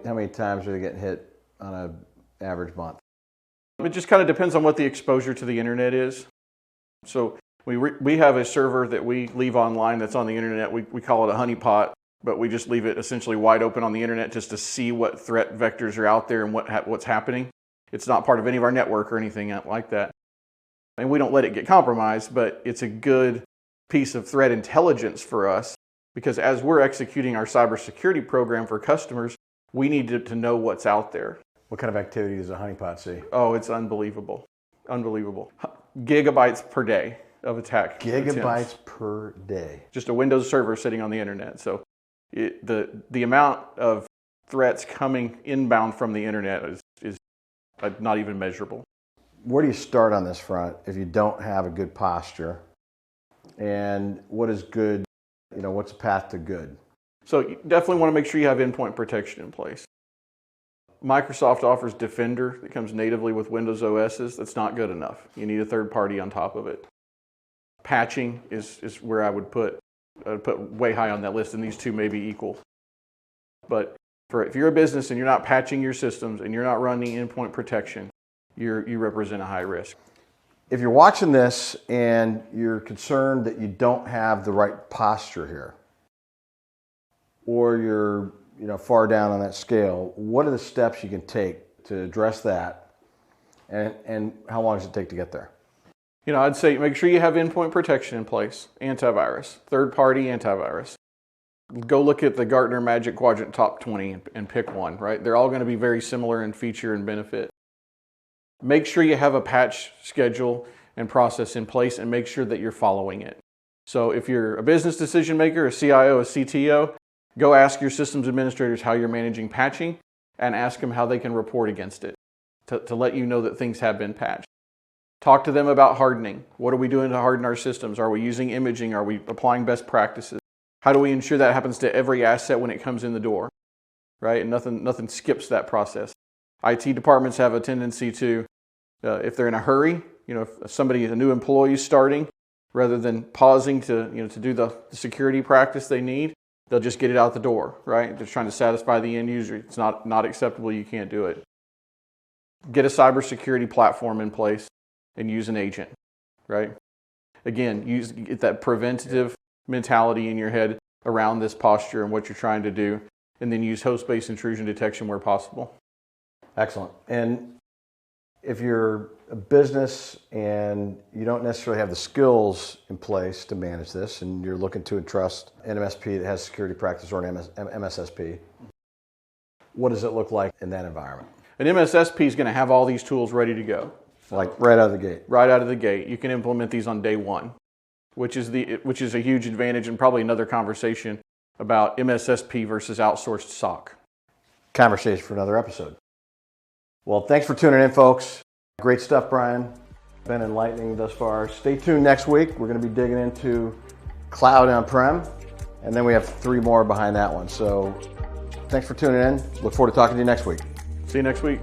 many times are they getting hit on an average month? It just kind of depends on what the exposure to the internet is. So we have a server that we leave online that's on the internet. We call it a honeypot, but we just leave it essentially wide open on the internet just to see what threat vectors are out there and what's happening. It's not part of any of our network or anything like that. And we don't let it get compromised, but it's a good piece of threat intelligence for us, because as we're executing our cybersecurity program for customers, we need to know what's out there. What kind of activity does a honeypot see? Oh, it's unbelievable. Unbelievable. Gigabytes per day of attack. Gigabytes per day. Just a Windows server sitting on the internet. So the amount of threats coming inbound from the internet is not even measurable. Where do you start on this front if you don't have a good posture? And what is good, what's the path to good? So you definitely want to make sure you have endpoint protection in place. Microsoft offers Defender that comes natively with Windows OSs. That's not good enough. You need a third party on top of it. Patching is where I would put way high on that list, and these two may be equal. But if you're a business and you're not patching your systems and you're not running endpoint protection, you represent a high risk. If you're watching this and you're concerned that you don't have the right posture here, or you're far down on that scale, what are the steps you can take to address that, and how long does it take to get there? I'd say make sure you have endpoint protection in place, antivirus, third-party antivirus. Go look at the Gartner Magic Quadrant Top 20 and pick one, right? They're all going to be very similar in feature and benefit. Make sure you have a patch schedule and process in place, and make sure that you're following it. So if you're a business decision maker, a CIO, a CTO, go ask your systems administrators how you're managing patching, and ask them how they can report against it to let you know that things have been patched. Talk to them about hardening. What are we doing to harden our systems? Are we using imaging? Are we applying best practices? How do we ensure that happens to every asset when it comes in the door, right? And nothing skips that process. IT departments have a tendency to, if they're in a hurry, if a new employee is starting, rather than pausing to do the security practice they need, they'll just get it out the door, right? They're trying to satisfy the end user. It's not acceptable. You can't do it. Get a cybersecurity platform in place and use an agent, right? Again, get that preventative mentality in your head around this posture and what you're trying to do, and then use host-based intrusion detection where possible. Excellent. And if you're a business and you don't necessarily have the skills in place to manage this, and you're looking to entrust an MSP that has security practice or an MSSP, what does it look like in that environment? An MSSP is going to have all these tools ready to go. Like right out of the gate? Right out of the gate. You can implement these on day one, which is a huge advantage, and probably another conversation about MSSP versus outsourced SOC. Conversation for another episode. Well, thanks for tuning in, folks. Great stuff, Brian. Been enlightening thus far. Stay tuned next week. We're going to be digging into cloud on-prem, and then we have 3 more behind that one. So thanks for tuning in. Look forward to talking to you next week. See you next week.